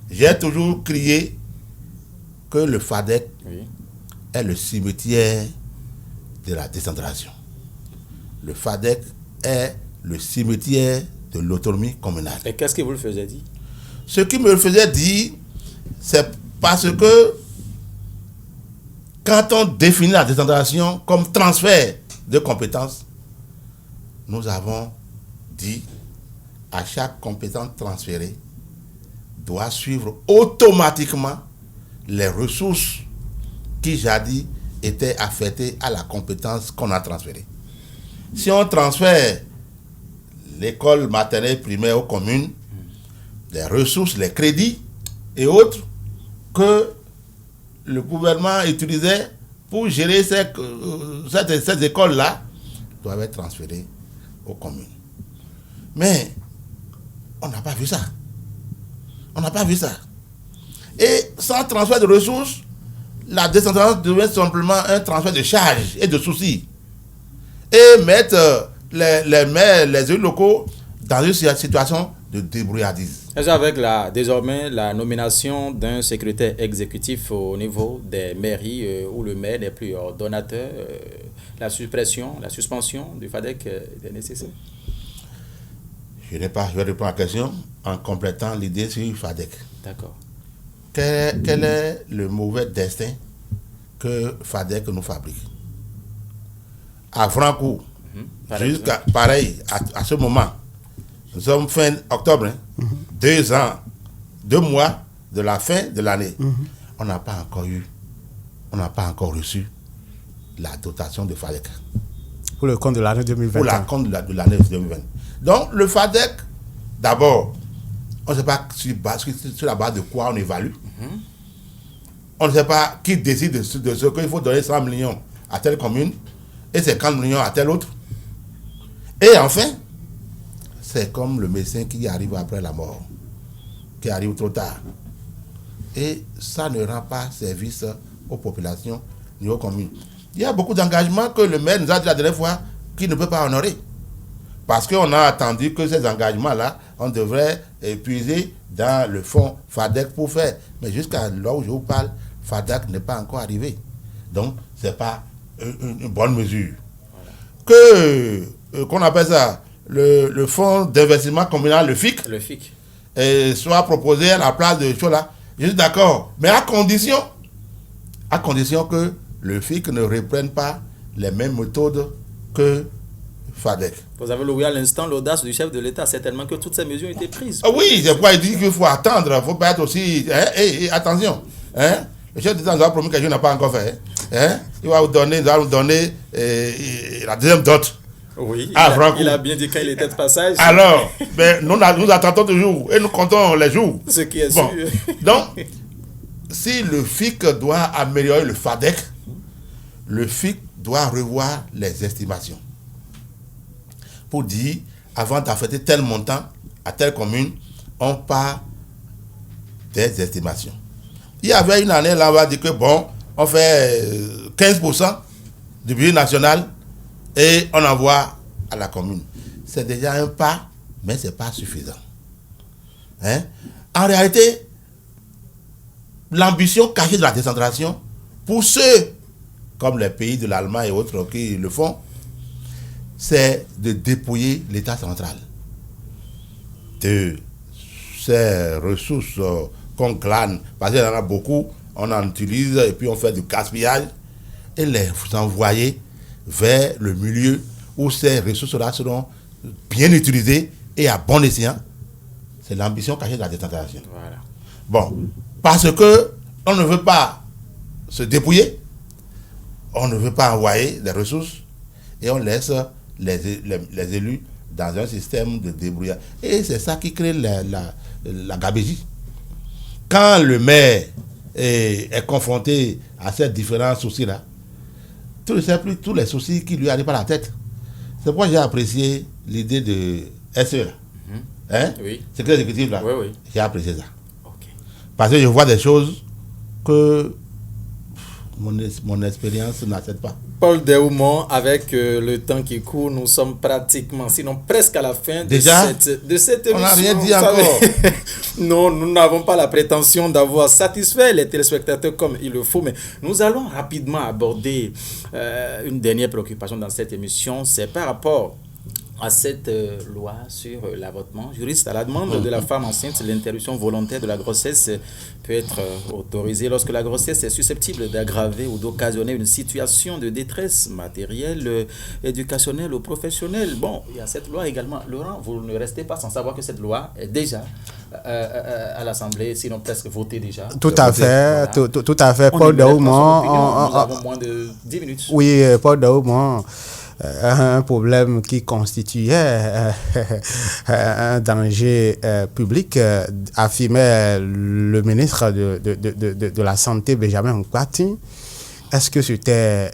J'ai toujours crié que le FADEC est le cimetière de la décentralisation. Le FADEC est le cimetière de l'autonomie communale. Et qu'est-ce que vous le faisiez dire? Ce qui me le faisait dire, c'est parce que quand on définit la décentralisation comme transfert de compétences, nous avons dit à chaque compétence transférée doit suivre automatiquement les ressources qui jadis étaient affectées à la compétence qu'on a transférée. Si on transfère l'école maternelle primaire aux communes, les ressources, les crédits et autres que le gouvernement utilisait pour gérer ces écoles-là doivent être transférées aux communes. Mais on n'a pas vu ça. On n'a pas vu ça. Et sans transfert de ressources, la décentralisation devient simplement un transfert de charges et de soucis. Et mettre les maires, les élus locaux dans une situation de débrouillardise. Avec désormais la nomination d'un secrétaire exécutif au niveau des mairies où le maire n'est plus donateur, la suspension du FADEC est nécessaire. Je vais répondre à la question en complétant l'idée sur le FADEC. D'accord. Quel est le mauvais destin que FADEC nous fabrique? À Francourt, jusqu'à pareil, à ce moment, nous sommes fin octobre, 2 mois de la fin de l'année. On n'a pas encore reçu la dotation de FADEC. Pour le compte de l'année 2020. Pour le compte de l'année 2020. Donc, le FADEC, d'abord, on ne sait pas sur la base de quoi on évalue. On ne sait pas qui décide de ce qu'il faut donner 100 millions à telle commune et 50 millions à telle autre. Et enfin, c'est comme le médecin qui arrive après la mort, qui arrive trop tard. Et ça ne rend pas service aux populations ni aux communes. Il y a beaucoup d'engagements que le maire nous a dit la dernière fois qu'il ne peut pas honorer. Parce qu'on a attendu que ces engagements-là, on devrait épuiser dans le fonds FADEC pour faire. Mais jusqu'à là où je vous parle, FADEC n'est pas encore arrivé. Donc, ce n'est pas une bonne mesure. Voilà. Qu'on appelle ça, le fonds d'investissement communal, le FIC, soit proposé à la place de Chola. Je suis d'accord. Mais à condition que le FIC ne reprenne pas les mêmes méthodes que FADEC. Vous avez loué à l'instant l'audace du chef de l'État, certainement que toutes ces mesures ont été prises. Oui, c'est pourquoi il dit qu'il faut attendre, il ne faut pas être aussi... attention, le chef de l'État nous a promis que je n'a pas encore fait. Il va nous donner la deuxième dot. Oui, il a bien dit qu'il était de passage. Alors, nous attendons toujours et nous comptons les jours. Ce qui est sûr. Donc, si le FIC doit améliorer le FADEC, le FIC doit revoir les estimations. Pour dire, avant d'affecter tel montant à telle commune, on part des estimations. Il y avait une année là, on va dire que on fait 15% du budget national et on envoie à la commune. C'est déjà un pas, mais ce n'est pas suffisant. En réalité, l'ambition cachée de la décentralisation, pour ceux comme les pays de l'Allemagne et autres qui le font, c'est de dépouiller l'État central de ces ressources qu'on glane, parce qu'il y en a beaucoup, on en utilise et puis on fait du gaspillage, et les envoyer vers le milieu où ces ressources-là seront bien utilisées et à bon escient. C'est l'ambition cachée de la décentralisation. Voilà. Bon, parce que on ne veut pas se dépouiller, on ne veut pas envoyer des ressources et on laisse les élus dans un système de débrouillard. Et c'est ça qui crée la gabégie. Quand le maire est confronté à ces différents soucis-là, tous les soucis qui lui arrivent à la tête. C'est pourquoi j'ai apprécié l'idée de SE là. Oui. C'est que l'exécutif là. Oui, oui. J'ai apprécié ça. Ok. Parce que je vois des choses que mon expérience n'accepte pas. Paul Déoumont, avec le temps qui court, nous sommes pratiquement, sinon presque à la fin de cette émission. On n'a rien dit encore. Non, nous n'avons pas la prétention d'avoir satisfait les téléspectateurs comme il le faut, mais nous allons rapidement aborder une dernière préoccupation dans cette émission, c'est par rapport à cette loi sur l'avortement. Juriste, à la demande de la femme enceinte, l'interruption volontaire de la grossesse peut être autorisée lorsque la grossesse est susceptible d'aggraver ou d'occasionner une situation de détresse matérielle, éducationnelle ou professionnelle. Bon, il y a cette loi également. Laurent, vous ne restez pas sans savoir que cette loi est déjà à l'Assemblée, sinon presque votée déjà. Tout à fait, voilà. tout à fait. Paul Déoumont. Nous avons moins de 10 minutes. Oui, Paul Déoumont. Un problème qui constituait un danger public, affirmait le ministre de la Santé, Benjamin Nkwati. Est-ce que c'était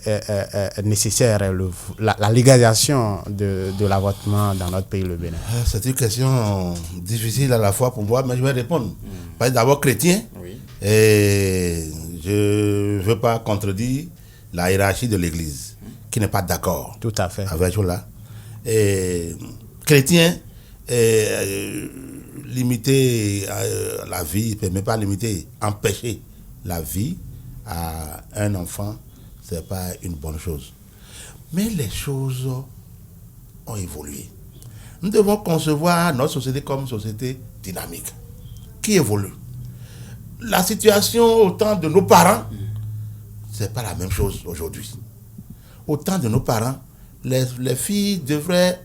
nécessaire, la légalisation de l'avortement dans notre pays, le Bénin? C'est une question difficile à la fois pour moi, mais je vais répondre. Parce que d'abord chrétien, oui. Et je ne veux pas contredire la hiérarchie de l'Église, qui n'est pas d'accord. Tout à fait. Avec cela. Chrétien, limiter la vie, mais pas limiter, empêcher la vie à un enfant, ce n'est pas une bonne chose. Mais les choses ont évolué. Nous devons concevoir notre société comme une société dynamique, qui évolue. La situation au temps de nos parents, ce n'est pas la même chose aujourd'hui. Au temps de nos parents, les filles devraient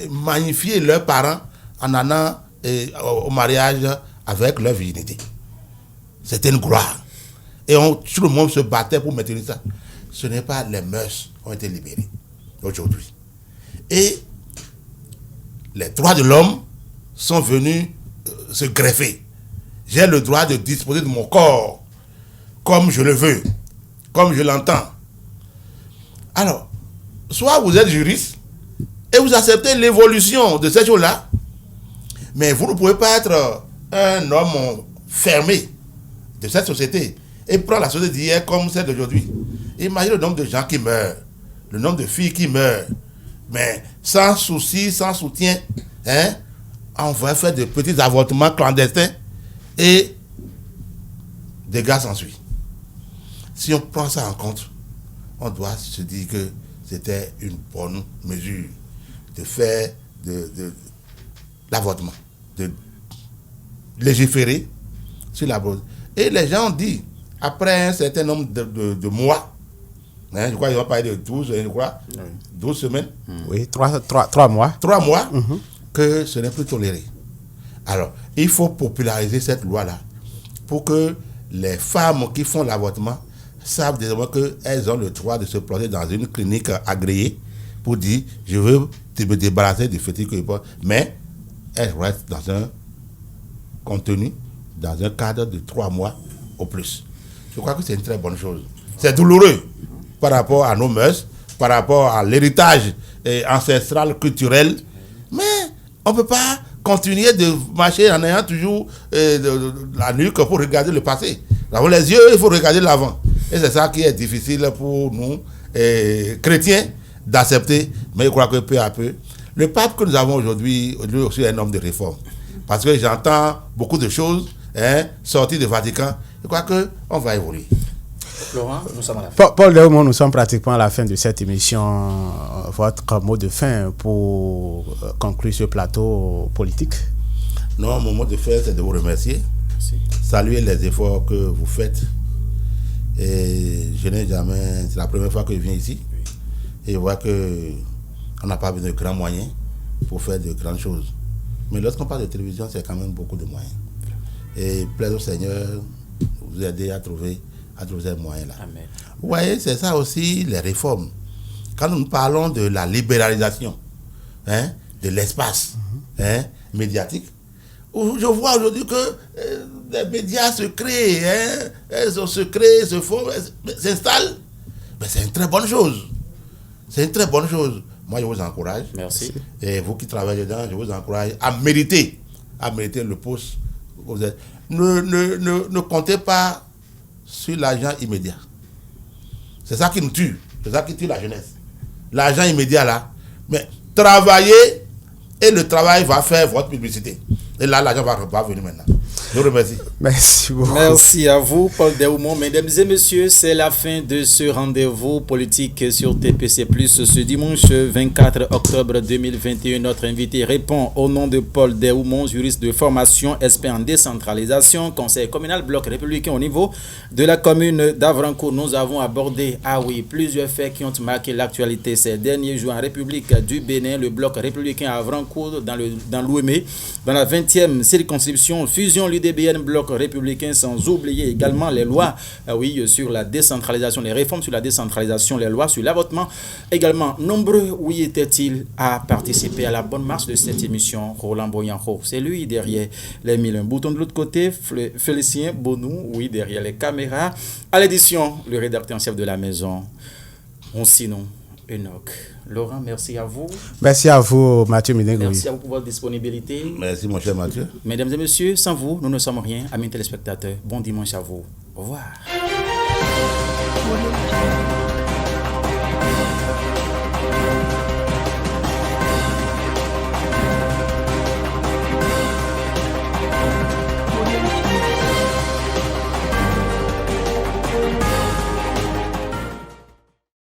magnifier leurs parents en allant au mariage avec leur virginité. C'était une gloire. Et tout le monde se battait pour maintenir ça. Ce n'est pas les mœurs qui ont été libérées aujourd'hui. Et les droits de l'homme sont venus se greffer. J'ai le droit de disposer de mon corps comme je le veux, comme je l'entends. Alors, soit vous êtes juriste et vous acceptez l'évolution de ces choses-là, mais vous ne pouvez pas être un homme fermé de cette société et prendre la société d'hier comme celle d'aujourd'hui. Imaginez le nombre de gens qui meurent, le nombre de filles qui meurent, mais sans souci, sans soutien, on va faire de petits avortements clandestins et des gars s'ensuivent. Si on prend ça en compte, on doit se dire que c'était une bonne mesure de faire de l'avortement, de légiférer sur l'avortement. Et les gens ont dit, après un certain nombre de mois, je crois qu'ils ont parlé de 12, je crois, 12 semaines. Oui, 3 mois. 3 mois, que ce n'est plus toléré. Alors, il faut populariser cette loi-là pour que les femmes qui font l'avortement savent désormais qu'elles ont le droit de se planter dans une clinique agréée pour dire je veux me débarrasser du fœtus que je porte, mais elles restent dans un contenu, dans un cadre de 3 mois au plus. Je crois que c'est une très bonne chose. C'est douloureux par rapport à nos mœurs, par rapport à l'héritage ancestral, culturel, mais on ne peut pas continuer de marcher en ayant toujours la nuque pour regarder le passé. Dans les yeux, il faut regarder l'avant. Et c'est ça qui est difficile pour nous, chrétiens, d'accepter. Mais je crois que peu à peu, le pape que nous avons aujourd'hui, lui aussi est un homme de réforme. Parce que j'entends beaucoup de choses sorties du Vatican. Je crois qu'on va évoluer. Laurent, nous sommes à la fin. Paul Déoumont, nous sommes pratiquement à la fin de cette émission. Votre mot de fin pour conclure ce plateau politique? Non, mon mot de fin, c'est de vous remercier. Merci. Saluer les efforts que vous faites. Et je n'ai jamais... C'est la première fois que je viens ici. Oui. Et je vois qu'on n'a pas besoin de grands moyens pour faire de grandes choses. Mais lorsqu'on parle de télévision, c'est quand même beaucoup de moyens. Et plaise au Seigneur, vous aider à trouver à trouver ces moyens-là. Amen. Vous voyez, c'est ça aussi les réformes. Quand nous parlons de la libéralisation de l'espace médiatique, je vois aujourd'hui que les médias se créent, se forment, s'installent. Mais c'est une très bonne chose. C'est une très bonne chose. Moi, je vous encourage. Merci. Et vous qui travaillez dedans, je vous encourage à mériter le poste. Vous êtes. Ne comptez pas sur l'argent immédiat. C'est ça qui nous tue. C'est ça qui tue la jeunesse. L'argent immédiat là. Mais travaillez et le travail va faire votre publicité. Et là, l'argent va venir maintenant. Je vous remercie. Merci beaucoup. Merci à vous, Paul Déoumont. Mesdames et messieurs, c'est la fin de ce rendez-vous politique sur TPC+. Ce dimanche 24 octobre 2021, notre invité répond au nom de Paul Déoumont, juriste de formation, expert en décentralisation, conseil communal, bloc républicain au niveau de la commune d'Avrancourt. Nous avons abordé, plusieurs faits qui ont marqué l'actualité ces derniers jours en République du Bénin, le bloc républicain à Avrancourt, dans l'Ouémé, dans la 20e circonscription, fusion l'UDBN bloc républicain, sans oublier également les lois sur la décentralisation, les réformes sur la décentralisation, les lois sur l'avortement. Également, nombreux, étaient-ils à participer à la bonne marche de cette émission. Roland Boyanho, c'est lui derrière les 1001 boutons. De l'autre côté, Félicien Bonou, derrière les caméras. À l'édition, le rédacteur en chef de la maison, sinon Enoch. Laurent, merci à vous. Merci à vous, Mathieu Minengoui. Merci à vous pour votre disponibilité. Merci, mon cher Mathieu. Mesdames et messieurs, sans vous, nous ne sommes rien. Amis téléspectateurs, bon dimanche à vous. Au revoir.